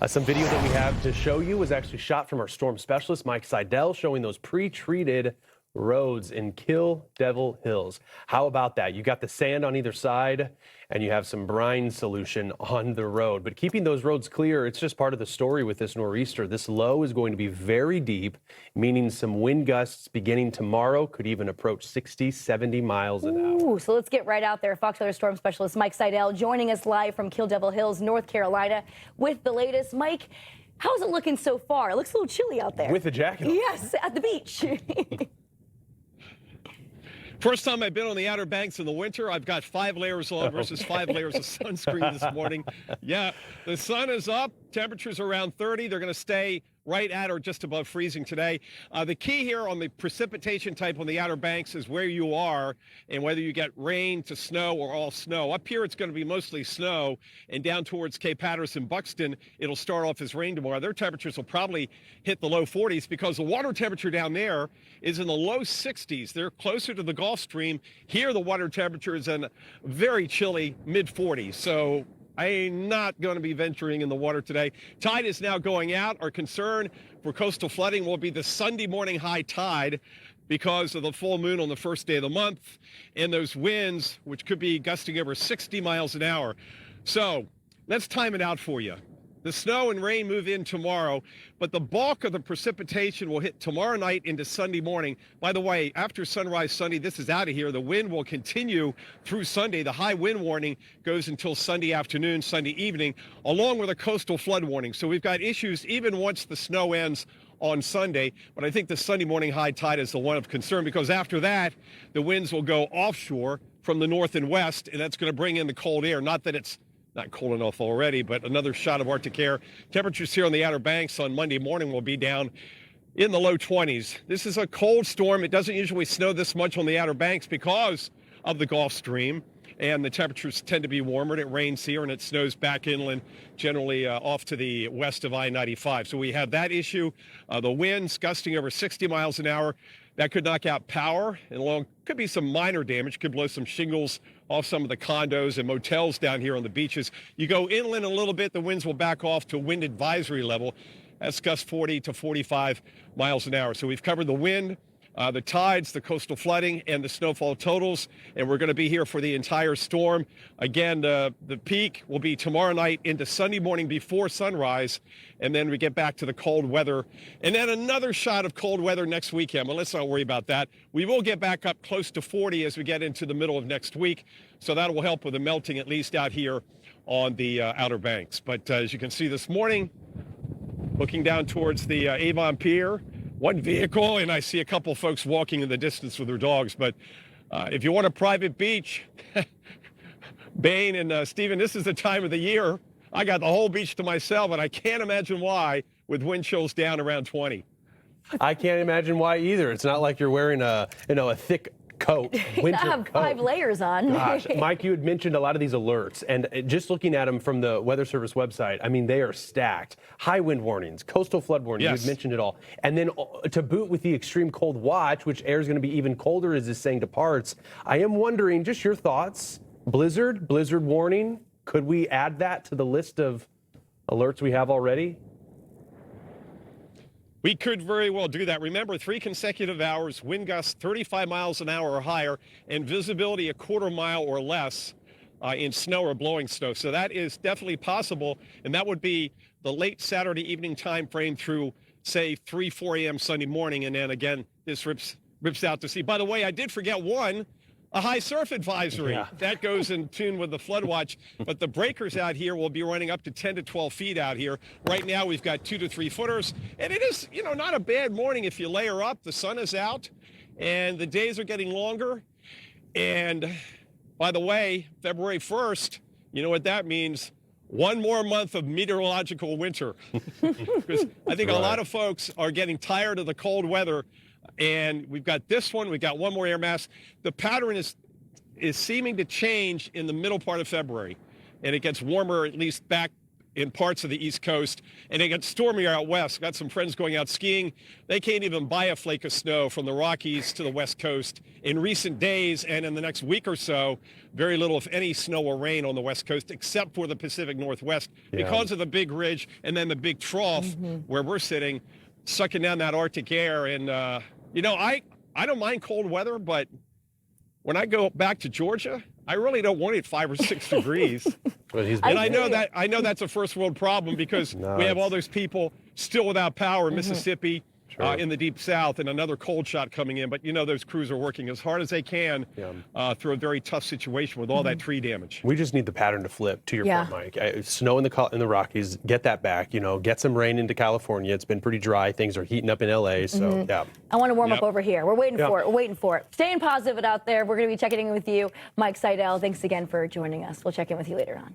Some video that we have to show you was actually shot from our storm specialist, Mike Seidel, showing those pre-treated roads in Kill Devil Hills. How about that? You got the sand on either side and you have some brine solution on the road. But keeping those roads clear, it's just part of the story with this nor'easter. This low is going to be very deep, meaning some wind gusts beginning tomorrow could even approach 60, 70 miles an hour. Ooh, so let's get right out there. Fox Weather storm specialist Mike Seidel joining us live from Kill Devil Hills, North Carolina with the latest. Mike, how's it looking so far? It looks a little chilly out there. With a jacket on. Yes, at the beach. First time I've been on the Outer Banks in the winter. I've got 5 layers on versus 5 layers of sunscreen this morning. Yeah, the sun is up. Temperatures are around 30. They're going to stay right at or just above freezing today. The key here on the precipitation type on the Outer Banks is where you are and whether you get rain to snow or all snow. Up here, it's going to be mostly snow, and down towards Cape Hatteras and Buxton, it'll start off as rain tomorrow. Their temperatures will probably hit the low 40s because the water temperature down there is in the low 60s. They're closer to the Gulf Stream. Here, the water temperature is in very chilly mid 40s. So I'm not going to be venturing in the water today. Tide is now going out. Our concern for coastal flooding will be the Sunday morning high tide because of the full moon on the first day of the month and those winds, which could be gusting over 60 miles an hour. So let's time it out for you. The snow and rain move in tomorrow, but the bulk of the precipitation will hit tomorrow night into Sunday morning. By the way, after sunrise Sunday, this is out of here. The wind will continue through Sunday. The high wind warning goes until Sunday afternoon, Sunday evening, along with a coastal flood warning. So we've got issues even once the snow ends on Sunday, but I think the Sunday morning high tide is the one of concern because after that, the winds will go offshore from the north and west, and that's going to bring in the cold air. Not that it's not cold enough already, but another shot of Arctic air. Temperatures here on the Outer Banks on Monday morning will be down in the low 20s. This is a cold storm. It doesn't usually snow this much on the Outer Banks because of the Gulf Stream, and the temperatures tend to be warmer. And it rains here and it snows back inland, generally off to the west of I-95. So we have that issue. The winds gusting over 60 miles an hour. That could knock out power, and could be some minor damage. Could blow some shingles off some of the condos and motels down here on the beaches. You go inland a little bit, the winds will back off to wind advisory level. That's gust 40 to 45 miles an hour. So we've covered the wind, the tides, the coastal flooding, and the snowfall totals, and we're going to be here for the entire storm. Again, the peak will be tomorrow night into Sunday morning before sunrise, and then we get back to the cold weather, and then another shot of cold weather next weekend. But let's not worry about that. We will get back up close to 40 as we get into the middle of next week, so that will help with the melting, at least out here on the Outer Banks. But as you can see this morning, looking down towards the Avon Pier, one vehicle, and I see a couple folks walking in the distance with their dogs. But if you want a private beach, Bain and Stephen, this is the time of the year. I got the whole beach to myself, and I can't imagine why with wind chills down around 20. I can't imagine why either. It's not like you're wearing a thick coat, winter I have coat. 5 layers on. Gosh, Mike, you had mentioned a lot of these alerts, and just looking at them from the Weather Service website, I mean, they are stacked. High wind warnings, coastal flood warnings, Yes. you had mentioned it all. And then to boot with the extreme cold watch, which air is going to be even colder as this saying departs. I am wondering, just your thoughts, blizzard warning, could we add that to the list of alerts we have already? We could very well do that. Remember, 3 consecutive hours, wind gusts 35 miles an hour or higher, and visibility a quarter mile or less in snow or blowing snow. So that is definitely possible, and that would be the late Saturday evening time frame through, say, 3, 4 a.m. Sunday morning, and then again, this rips out to sea. By the way, I did forget one. A high surf advisory. Yeah. That goes in tune with the flood watch, but the breakers out here will be running up to 10 to 12 feet out here. Right now we've got 2 to 3 footers, and it is, not a bad morning if you layer up. The sun is out and the days are getting longer. And by the way, February 1st, you know what that means? One more month of meteorological winter. Because I think a lot of folks are getting tired of the cold weather. And we've got this one, we've got one more air mass. The pattern is seeming to change in the middle part of February. And it gets warmer, at least back in parts of the East Coast, and it got stormier out west. Got some friends going out skiing. They can't even buy a flake of snow from the Rockies to the West Coast in recent days, and in the next week or so, very little, if any, snow or rain on the West Coast, except for the Pacific Northwest, because of the big ridge and then the big trough where we're sitting, sucking down that Arctic air. And you know, I don't mind cold weather, but when I go back to Georgia, I really don't want it 5 or 6 degrees. And I know that's a first world problem because we have all those people still without power in Mississippi, in the deep south, and another cold shot coming in. But you know, those crews are working as hard as they can through a very tough situation with all that tree damage. We just need the pattern to flip, to your point, Mike. Snow in the Rockies, get that back. You know, get some rain into California. It's been pretty dry. Things are heating up in LA. So I want to warm up over here. We're waiting for it. We're waiting for it. Staying positive out there. We're going to be checking in with you, Mike Seidel. Thanks again for joining us. We'll check in with you later on.